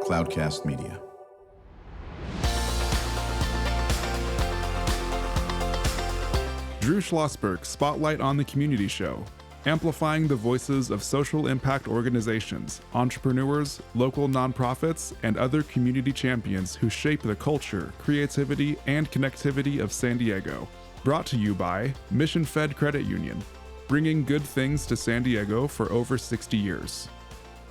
Cloudcast Media. Drew Schlosberg Spotlight on the Community Show, amplifying the voices of social impact organizations, entrepreneurs, local nonprofits, and other community champions who shape the culture, creativity, and connectivity of San Diego. Brought to you by Mission Fed Credit Union, bringing good things to San Diego for over 60 years.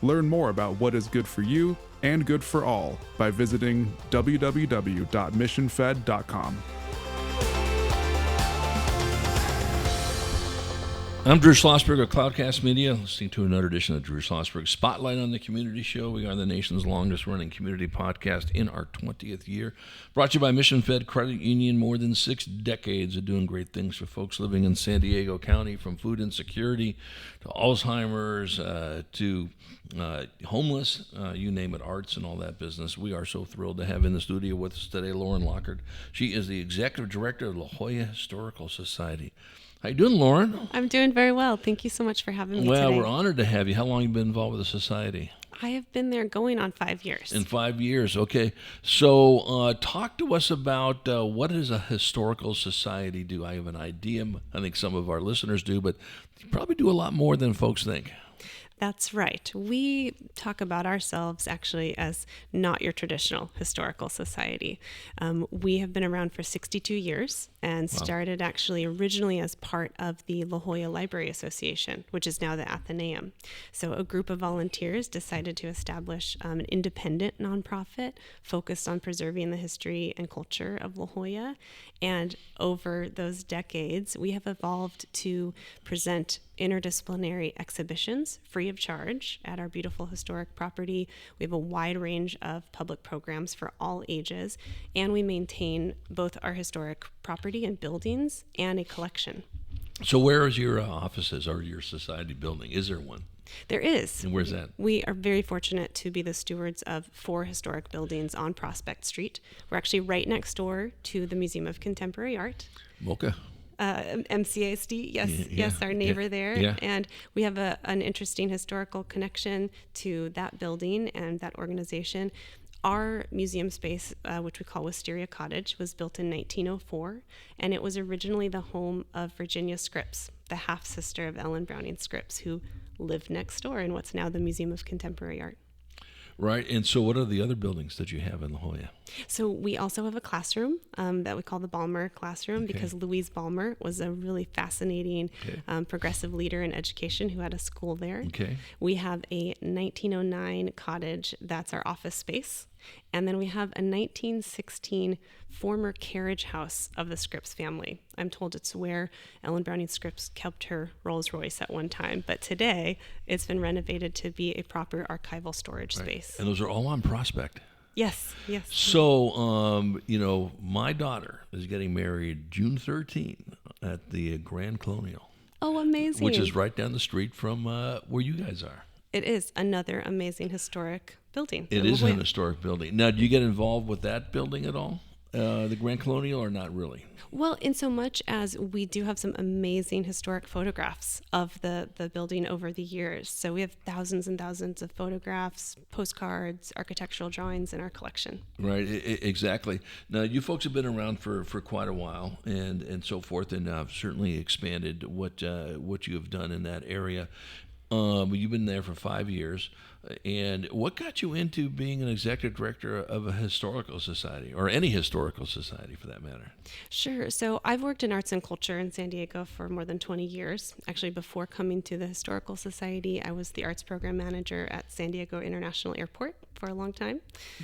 Learn more about what is good for you and good for all by visiting www.missionfed.com. I'm Drew Schlosberg of Cloudcast Media, listening to another edition of Drew Schlosberg Spotlight on the Community Show. We are the nation's longest-running community podcast in our 20th year. Brought to you by Mission Fed Credit Union, more than 6 decades of doing great things for folks living in San Diego County, from food insecurity to Alzheimer's to homeless, you name it, arts and all that business. We are so thrilled to have in the studio with us today Lauren Lockhart. She is the Executive Director of La Jolla Historical Society. How you doing, Lauren? I'm doing very well. Thank you so much for having me today. Well, we're honored to have you. How long have you been involved with the society? I have been there going on 5 years. In 5 years, okay. So talk to us about what does a historical society do? I have an idea. I think some of our listeners do, but you probably do a lot more than folks think. That's right. We talk about ourselves actually as not your traditional historical society. We have been around for 62 years and started actually originally as part of the La Jolla Library Association, which is now the Athenaeum. So a group of volunteers decided to establish an independent nonprofit focused on preserving the history and culture of La Jolla. And over those decades, we have evolved to present interdisciplinary exhibitions free of charge at our beautiful historic property. We have a wide range of public programs for all ages, and we maintain both our historic property and buildings and a collection. So where is your offices or your society building? Is there one? There is. And where's that? We are very fortunate to be the stewards of 4 historic buildings on Prospect Street. We're actually right next door to the Museum of Contemporary Art. Mocha. MCASD, yes, our neighbor there. Yeah. And we have an interesting historical connection to that building and that organization. Our museum space, which we call Wisteria Cottage, was built in 1904, and it was originally the home of Virginia Scripps, the half-sister of Ellen Browning Scripps, who lived next door in what's now the Museum of Contemporary Art. Right. And so what are the other buildings that you have in La Jolla? So we also have a classroom that we call the Balmer Classroom, because Louise Balmer was a really fascinating progressive leader in education who had a school there. Okay. We have a 1909 cottage that's our office space. And then we have a 1916 former carriage house of the Scripps family. I'm told it's where Ellen Browning Scripps kept her Rolls Royce at one time. But today, it's been renovated to be a proper archival storage space. And those are all on Prospect. Yes. So, my daughter is getting married June 13th at the Grand Colonial. Oh, amazing. Which is right down the street from where you guys are. It is another amazing historic building. It is an historic building. Now, do you get involved with that building at all, the Grand Colonial, or not really? Well, in so much as we do have some amazing historic photographs of the building over the years. So we have thousands and thousands of photographs, postcards, architectural drawings in our collection. Right, exactly. Now, you folks have been around for quite a while and so forth, and certainly expanded what you have done in that area. You've been there for 5 years. And what got you into being an executive director of a historical society, or any historical society for that matter? Sure. So I've worked in arts and culture in San Diego for more than 20 years. Actually, before coming to the Historical Society, I was the arts program manager at San Diego International Airport for a long time,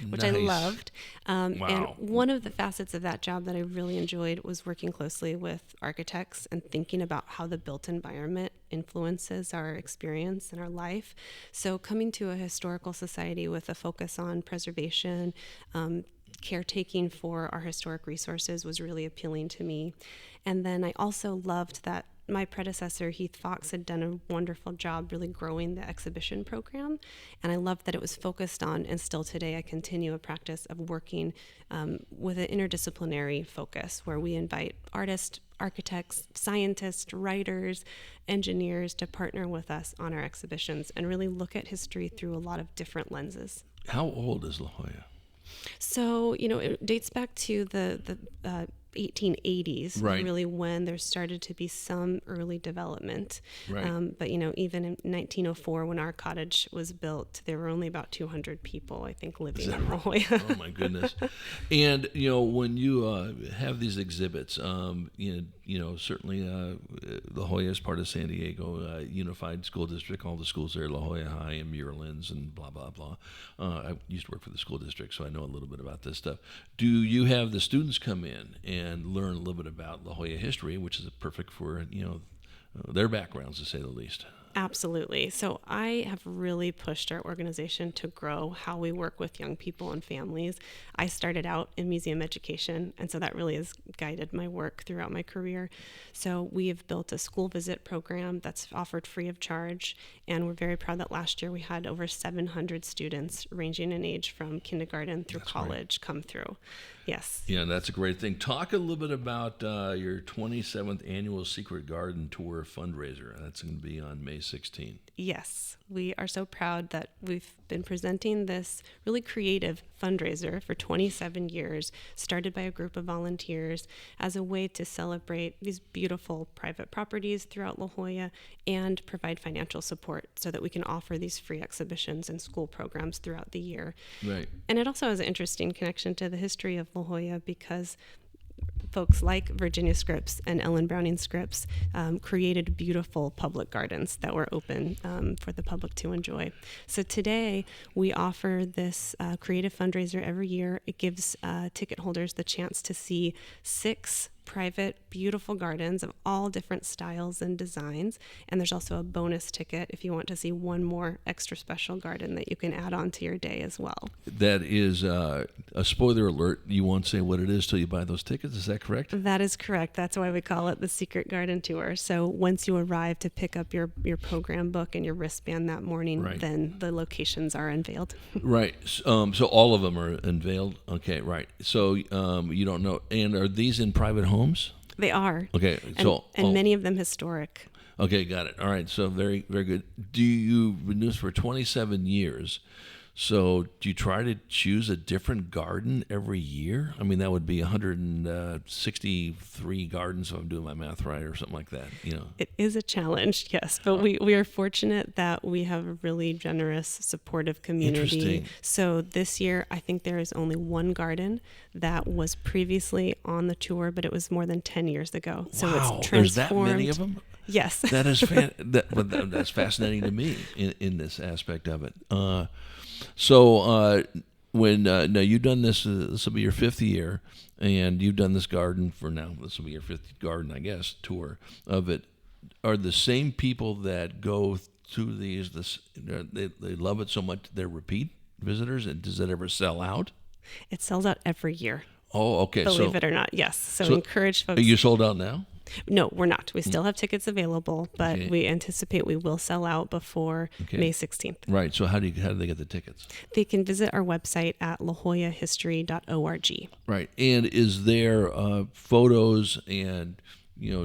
which I loved. Wow. And one of the facets of that job that I really enjoyed was working closely with architects and thinking about how the built environment influences our experience and our life. So coming to a historical society with a focus on preservation, caretaking for our historic resources was really appealing to me. And then I also loved that my predecessor, Heath Fox, had done a wonderful job really growing the exhibition program. And I loved that it was focused on, and still today I continue a practice of working with an interdisciplinary focus where we invite artists, architects, scientists, writers, engineers to partner with us on our exhibitions and really look at history through a lot of different lenses. How old is La Jolla? So, it dates back to the 1880s, Right. really, when there started to be some early development. Right. But, even in 1904, when our cottage was built, there were only about 200 people, I think, living in La Jolla. Oh, my goodness. And, when you have these exhibits, certainly La Jolla is part of San Diego Unified School District. All the schools there, La Jolla High and Muirlands and blah, blah, blah. I used to work for the school district, so I know a little bit about this stuff. Do you have the students come in and learn a little bit about La Jolla history, which is perfect for, their backgrounds, to say the least? Absolutely. So I have really pushed our organization to grow how we work with young people and families. I started out in museum education, and so that really has guided my work throughout my career. So we have built a school visit program that's offered free of charge, and we're very proud that last year we had over 700 students ranging in age from kindergarten through college come through. Yes. Yeah, that's a great thing. Talk a little bit about your 27th annual Secret Garden Tour fundraiser. That's going to be on May 16th. Yes, we are so proud that we've been presenting this really creative fundraiser for 27 years, started by a group of volunteers as a way to celebrate these beautiful private properties throughout La Jolla and provide financial support so that we can offer these free exhibitions and school programs throughout the year. Right. And it also has an interesting connection to the history of La Jolla because folks like Virginia Scripps and Ellen Browning Scripps created beautiful public gardens that were open for the public to enjoy. So today we offer this creative fundraiser every year. It gives ticket holders the chance to see 6 private, beautiful gardens of all different styles and designs. And there's also a bonus ticket if you want to see one more extra special garden that you can add on to your day as well. That is a spoiler alert. You won't say what it is till you buy those tickets. Is that correct? That is correct. That's why we call it the Secret Garden Tour. So once you arrive to pick up your program book and your wristband that morning, Right. then the locations are unveiled. Right. So all of them are unveiled? Okay, right. So you don't know. And are these in private homes? They are. Okay. And many of them historic. Okay, got it. All right. So very, very good. You've been doing this for 27 years. So do you try to choose a different garden every year? I mean, that would be 163 gardens if I'm doing my math right or something like that. It is a challenge, yes. But we are fortunate that we have a really generous, supportive community. Interesting. So this year, I think there is only one garden that was previously on the tour, but it was more than 10 years ago. So Wow, it's there's that transformed. many of them? Yes. That is that's fascinating to me in this aspect of it. When now you've done this will be your 5th year, and you've done this garden for now. This will be your 5th garden, I guess, tour of it. Are the same people that go through these? They love it so much they're repeat visitors, and does it ever sell out? It sells out every year. Oh, okay. Believe it or not, yes. So encourage folks. Are you sold out now? No, we're not. We still have tickets available, but Okay. we anticipate we will sell out before May 16th. Right. So how do they get the tickets? They can visit our website at lajollahistory.org. Right. And is there photos and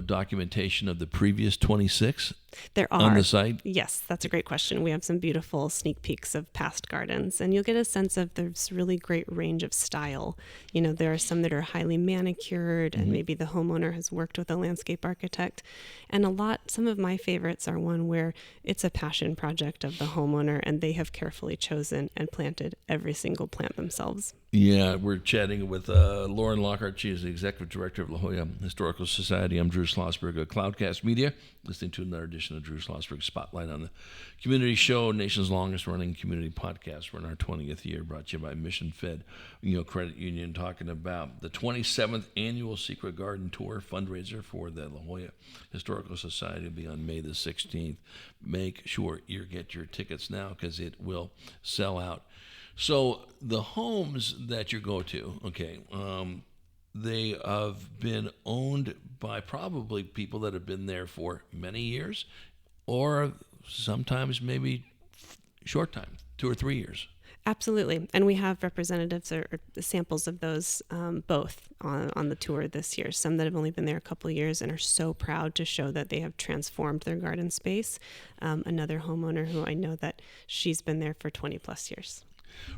documentation of the previous 26 There are. on the site? Yes, that's a great question. We have some beautiful sneak peeks of past gardens, and you'll get a sense of this really great range of style. There are some that are highly manicured, and maybe the homeowner has worked with a landscape architect. And some of my favorites are one where it's a passion project of the homeowner, and they have carefully chosen and planted every single plant themselves. Yeah, we're chatting with Lauren Lockhart. She is the executive director of La Jolla Historical Society. I'm Drew Schlosberg of Cloudcast Media, listening to another edition of Drew Schlosberg Spotlight on the Community Show, nation's longest running community podcast. We're in our 20th year, brought to you by Mission Fed Credit Union, talking about the 27th annual Secret Garden Tour fundraiser for the La Jolla Historical Society. Will be on May the 16th. Make sure you get your tickets now because it will sell out. So the homes that you go to, they have been owned by probably people that have been there for many years, or sometimes maybe short time, 2 or 3 years. Absolutely. And we have representatives or samples of those both on the tour this year. Some that have only been there a couple of years and are so proud to show that they have transformed their garden space. Another homeowner who I know that she's been there for 20 plus years.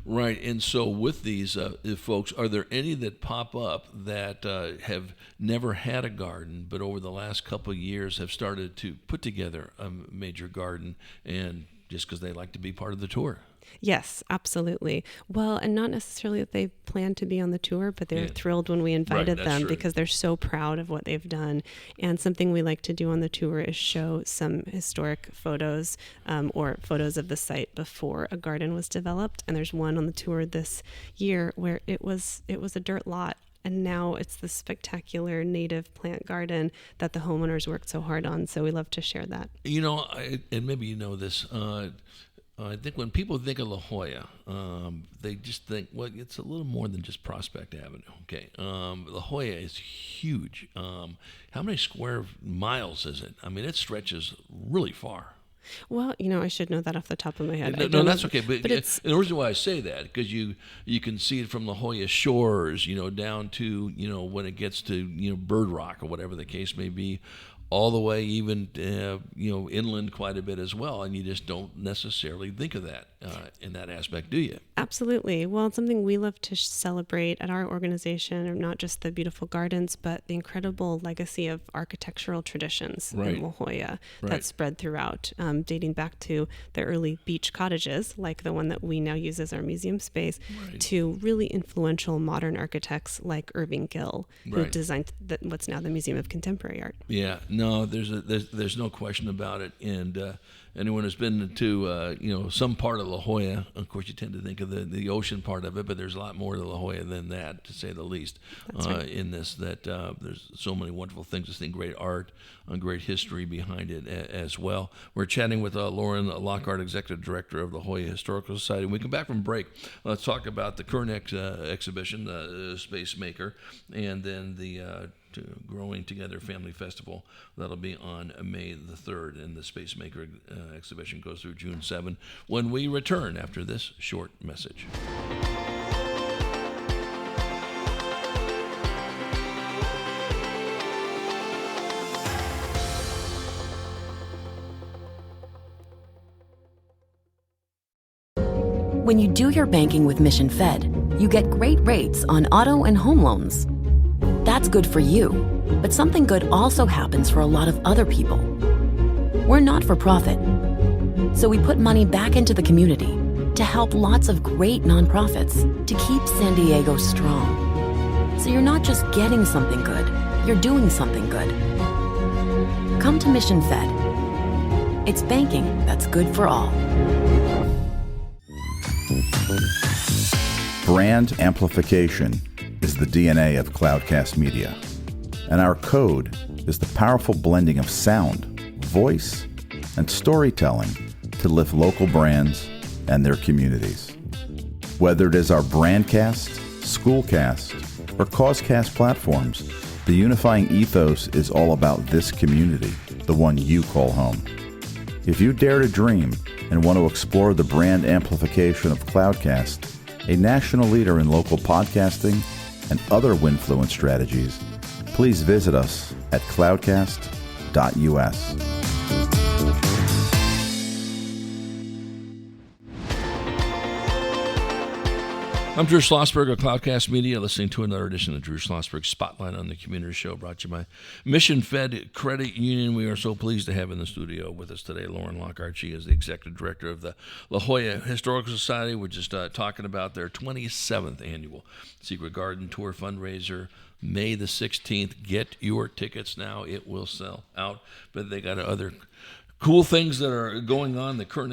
Right, and so with these folks, are there any that pop up that have never had a garden, but over the last couple of years have started to put together a major garden, and just because they like to be part of the tour? Yes, absolutely. Well, and not necessarily that they plan to be on the tour, but they're thrilled when we invited them true. because they're so proud of what they've done. And something we like to do on the tour is show some historic photos or photos of the site before a garden was developed. And there's one on the tour this year where it was a dirt lot. And now it's the spectacular native plant garden that the homeowners worked so hard on. So we love to share that. You know, and maybe you know this, I think when people think of La Jolla, they just think, well, it's a little more than just Prospect Avenue. Okay, La Jolla is huge. How many square miles is it? I mean, it stretches really far. Well, I should know that off the top of my head. No, that's okay. But it's the reason why I say that, because you can see it from La Jolla shores, down to, when it gets to, Bird Rock or whatever the case may be, all the way even, inland quite a bit as well. And you just don't necessarily think of that in that aspect, do you? Absolutely. Well, it's something we love to celebrate at our organization, or not just the beautiful gardens, but the incredible legacy of architectural traditions in La Jolla that's spread throughout, dating back to the early beach cottages, like the one that we now use as our museum space, to really influential modern architects like Irving Gill, who designed what's now the Museum of Contemporary Art. Yeah, no, there's no question about it. And anyone who's been to some part of La Jolla, of course, you tend to think of the ocean part of it, but there's a lot more to La Jolla than that, to say the least. In this, that there's so many wonderful things. Just think great art, great history behind it as well. We're chatting with Lauren Lockhart, Executive Director of the Jolla Historical Society. When we come back from break, let's talk about the current exhibition, Space Maker, and then the Growing Together Family Festival. That'll be on May the 3rd, and the Space Maker exhibition goes through June 7 when we return after this short message. When you do your banking with Mission Fed, you get great rates on auto and home loans. That's good for you, but something good also happens for a lot of other people. We're not for profit, so we put money back into the community to help lots of great nonprofits to keep San Diego strong. So you're not just getting something good, you're doing something good. Come to Mission Fed. It's banking that's good for all. Brand amplification is the DNA of Cloudcast Media, and our code is the powerful blending of sound, voice, and storytelling to lift local brands and their communities. Whether it is our Brandcast, Schoolcast, or Causecast platforms, the unifying ethos is all about this community, the one you call home. If you dare to dream and want to explore the brand amplification of Cloudcast, a national leader in local podcasting and other Winfluence strategies, please visit us at cloudcast.us. I'm Drew Schlosberg of Cloudcast Media, listening to another edition of Drew Schlosberg Spotlight on the Community Show, brought to you by Mission Fed Credit Union. We are so pleased to have in the studio with us today Lauren Lockhart. She is the Executive Director of the La Jolla Historical Society. We're just talking about their 27th annual Secret Garden Tour fundraiser, May the 16th. Get your tickets now. It will sell out, but they got other cool things that are going on. The current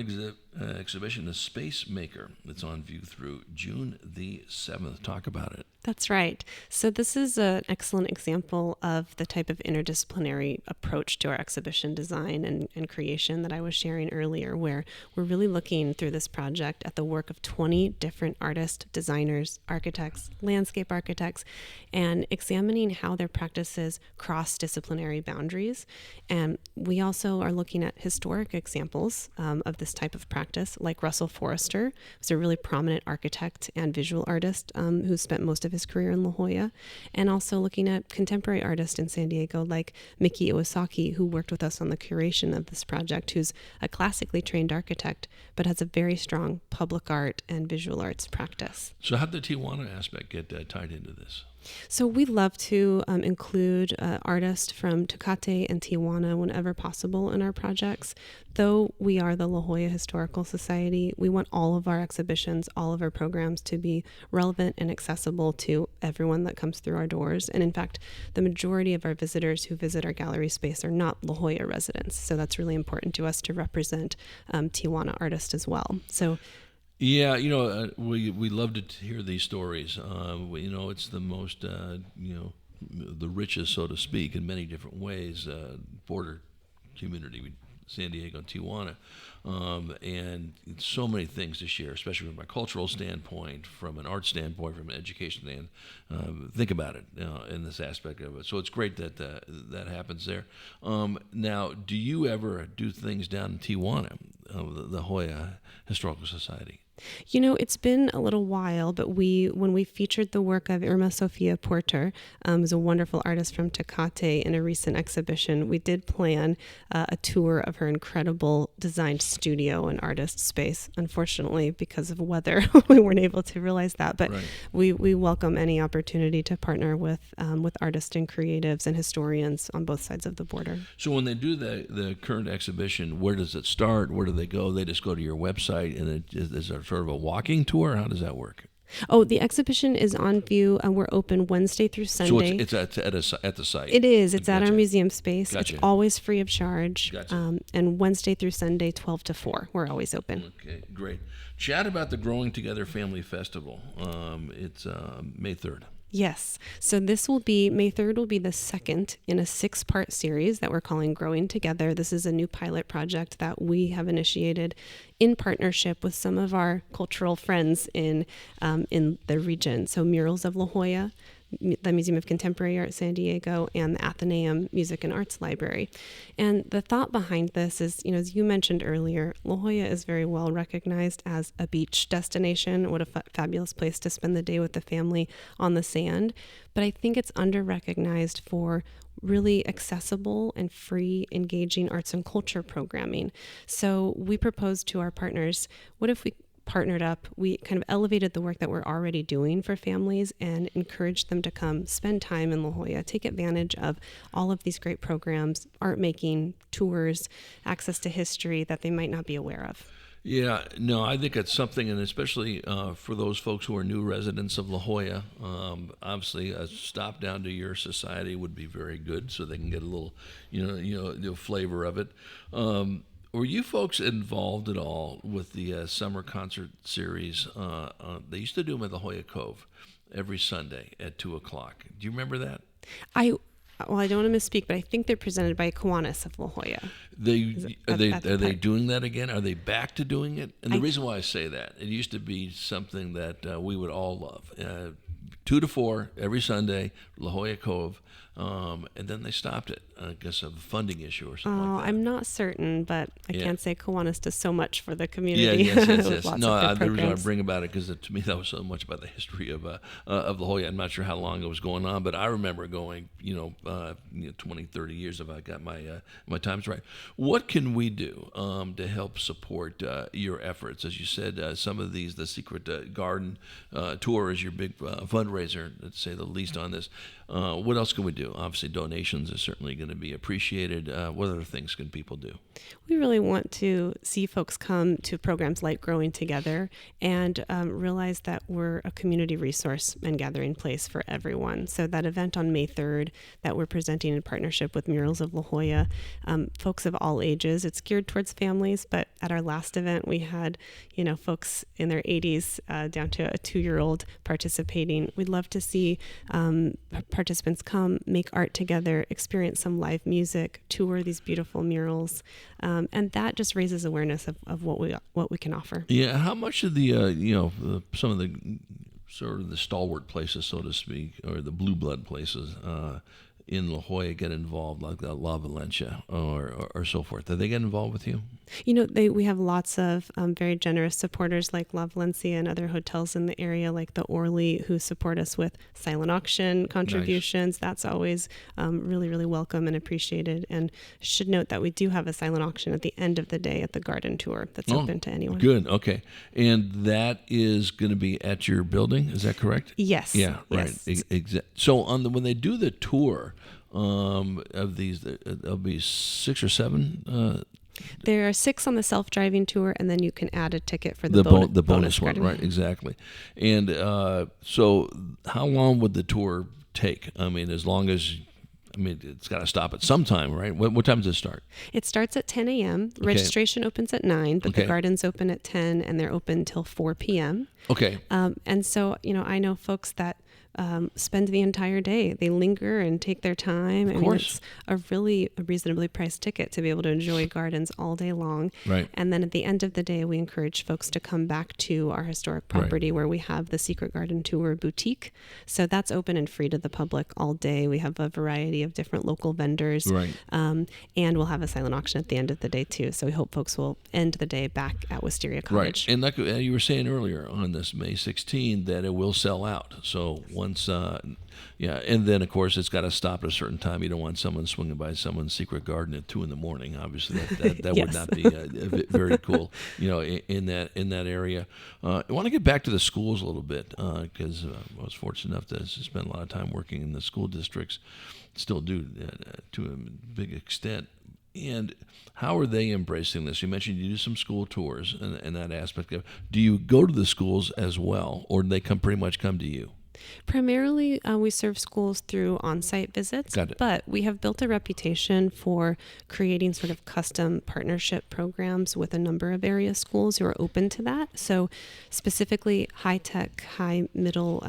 exhibition, The Space Maker, that's on view through June the 7th. Talk about it. That's right. So this is an excellent example of the type of interdisciplinary approach to our exhibition design and creation that I was sharing earlier, where we're really looking through this project at the work of 20 different artists, designers, architects, landscape architects, and examining how their practices cross disciplinary boundaries. And we also are looking at historic examples of this type of practice, like Russell Forrester, who's a really prominent architect and visual artist who spent most of of his career in La Jolla, and also looking at contemporary artists in San Diego like Miki Iwasaki, who worked with us on the curation of this project, who's a classically trained architect, but has a very strong public art and visual arts practice. So how did the Tijuana aspect get tied into this? So we love to include artists from Tecate and Tijuana whenever possible in our projects. Though we are the La Jolla Historical Society, we want all of our exhibitions, all of our programs to be relevant and accessible to everyone that comes through our doors. And in fact, the majority of our visitors who visit our gallery space are not La Jolla residents. So that's really important to us to represent Tijuana artists as well. So yeah, we love to hear these stories. It's the most, the richest, so to speak, in many different ways, border community, San Diego and Tijuana. And so many things to share, especially from a cultural standpoint, from an art standpoint, from an education standpoint. Think about it in this aspect of it. So it's great that that happens there. Now, do you ever do things down in Tijuana, the La Jolla Historical Society? It's been a little while, but when we featured the work of Irma Sofia Porter, who's a wonderful artist from Tecate, in a recent exhibition, we did plan a tour of her incredible designed studio and artist space. Unfortunately, because of weather, we weren't able to realize that, but right. we welcome any opportunity to partner with artists and creatives and historians on both sides of the border. So when they do the current exhibition, where does it start? Where do they go? They just go to your website, and is there sort of a walking tour? How does that work? Oh, the exhibition is on view, and we're open Wednesday through Sunday. So it's at the site? It is. It's Gotcha. at our museum space. Gotcha. It's always free of charge. Gotcha. And Wednesday through Sunday, 12 to 4. We're always open. Okay, great. Chat about the Growing Together Family Festival. It's May 3rd. Yes. So this will be, May 3rd will be the second in a 6-part series that we're calling Growing Together. This is a new pilot project that we have initiated in partnership with some of our cultural friends in the region. So Murals of La Jolla, the Museum of Contemporary Art San Diego, and the Athenaeum Music and Arts Library. And the thought behind this is, as you mentioned earlier, La Jolla is very well recognized as a beach destination. What a fabulous place to spend the day with the family on the sand. But I think it's under-recognized for really accessible and free, engaging arts and culture programming. So we proposed to our partners, what if we partnered up, we kind of elevated the work that we're already doing for families and encouraged them to come spend time in La Jolla, take advantage of all of these great programs, art making, tours, access to history that they might not be aware of. Yeah, no, I think it's something, and especially for those folks who are new residents of La Jolla, obviously a stop down to your society would be very good, so they can get a little, the flavor of it. Were you folks involved at all with the summer concert series? They used to do them at La Jolla Cove every Sunday at 2:00. Do you remember that? I don't want to misspeak, but I think they're presented by Kiwanis of La Jolla. Are they doing that again? Are they back to doing it? And the reason why I say that, it used to be something that we would all love. 2 to 4 every Sunday, La Jolla Cove, and then they stopped it, I guess, of a funding issue or something like that. I'm not certain, but I can't say Kiwanis does so much for the community. Yes. No, the reason I bring about it, because to me that was so much about the history of La Jolla. I'm not sure how long it was going on, but I remember going, 20, 30 years if I got my times right. What can we do to help support your efforts? As you said, some of these, the Secret Garden tour is your big fundraiser, to say the least, on this. What else can we do? Obviously, donations are certainly going to be appreciated. What other things can people do? We really want to see folks come to programs like Growing Together and realize that we're a community resource and gathering place for everyone. So that event on May 3rd that we're presenting in partnership with Murals of La Jolla, folks of all ages. It's geared towards families, but at our last event, we had, folks in their 80s down to a 2-year-old participating. We'd love to see participants come, make art together, experience some live music, tour these beautiful murals, and that just raises awareness of what we can offer. Yeah, how much of the some of the sort of the stalwart places, so to speak, or the blue blood places in La Jolla get involved, like La Valencia or so forth? Do they get involved with you? We have lots of very generous supporters like La Valencia and other hotels in the area, like the Orly, who support us with silent auction contributions. Nice. That's always really, really welcome and appreciated. And should note that we do have a silent auction at the end of the day at the garden tour that's open to anyone. Good. Okay. And that is going to be at your building. Is that correct? Yes. Yeah. Right. Yes. So when they do the tour of these, there'll be 6 or 7. There are 6 on the self-driving tour, and then you can add a ticket for the bonus one, garden. right? Exactly. And so, how long would the tour take? I mean, it's got to stop at some time, right? What time does it start? It starts at 10 a.m. Registration opens at 9, but the gardens open at 10, and they're open till 4 p.m. Okay. And so, I know folks that spend the entire day. They linger and take their time. Of course. It's a really reasonably priced ticket to be able to enjoy gardens all day long. Right. And then at the end of the day, we encourage folks to come back to our historic property where we have the Secret Garden Tour boutique. So that's open and free to the public all day. We have a variety of different local vendors. Right. And we'll have a silent auction at the end of the day too. So we hope folks will end the day back at Wisteria Cottage. Right. And like you were saying earlier on this May 16, that it will sell out. So once, and then of course it's got to stop at a certain time. You don't want someone swinging by someone's secret garden at 2 a.m. Obviously, that Yes. would not be very cool. In that area. I want to get back to the schools a little bit because I was fortunate enough to spend a lot of time working in the school districts. Still do to a big extent. And how are they embracing this? You mentioned you do some school tours and that aspect of. Do you go to the schools as well, or do they pretty much come to you? Primarily, we serve schools through on-site visits, but we have built a reputation for creating sort of custom partnership programs with a number of area schools who are open to that. So specifically, High Tech, High Middle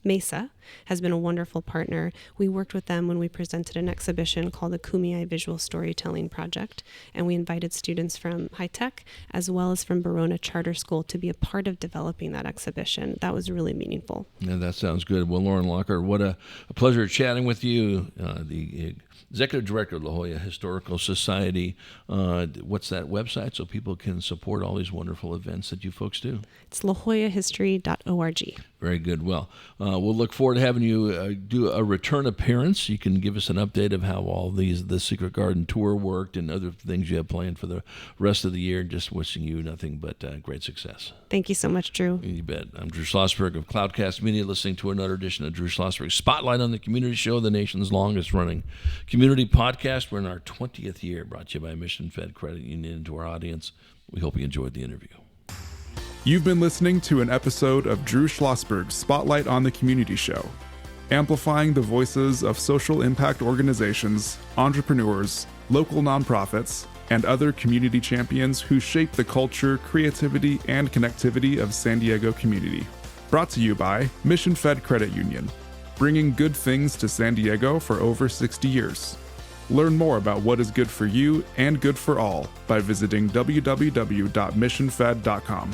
Mesa has been a wonderful partner. We worked with them when we presented an exhibition called the Kumeyaay Visual Storytelling Project, and we invited students from High Tech as well as from Verona Charter School to be a part of developing that exhibition. That was really meaningful. Yeah, that sounds good. Well, Lauren Lockhart, what a pleasure chatting with you, the Executive Director of La Jolla Historical Society. What's that website so people can support all these wonderful events that you folks do? It's lajollahistory.org. Very good. Well, we'll look forward to having you do a return appearance. You can give us an update of how all the Secret Garden Tour worked and other things you have planned for the rest of the year. Just wishing you nothing but great success. Thank you so much, Drew. You bet. I'm Drew Schlosberg of Cloudcast Media, listening to another edition of Drew Schlosberg Spotlight on the Community Show, the nation's longest running community podcast. We're in our 20th year, brought to you by Mission Fed Credit Union. And to our audience, we hope you enjoyed the interview. You've been listening to an episode of Drew Schlosberg's Spotlight on the Community Show, amplifying the voices of social impact organizations, entrepreneurs, local nonprofits, and other community champions who shape the culture, creativity, and connectivity of San Diego community. Brought to you by Mission Fed Credit Union, bringing good things to San Diego for over 60 years. Learn more about what is good for you and good for all by visiting www.missionfed.com.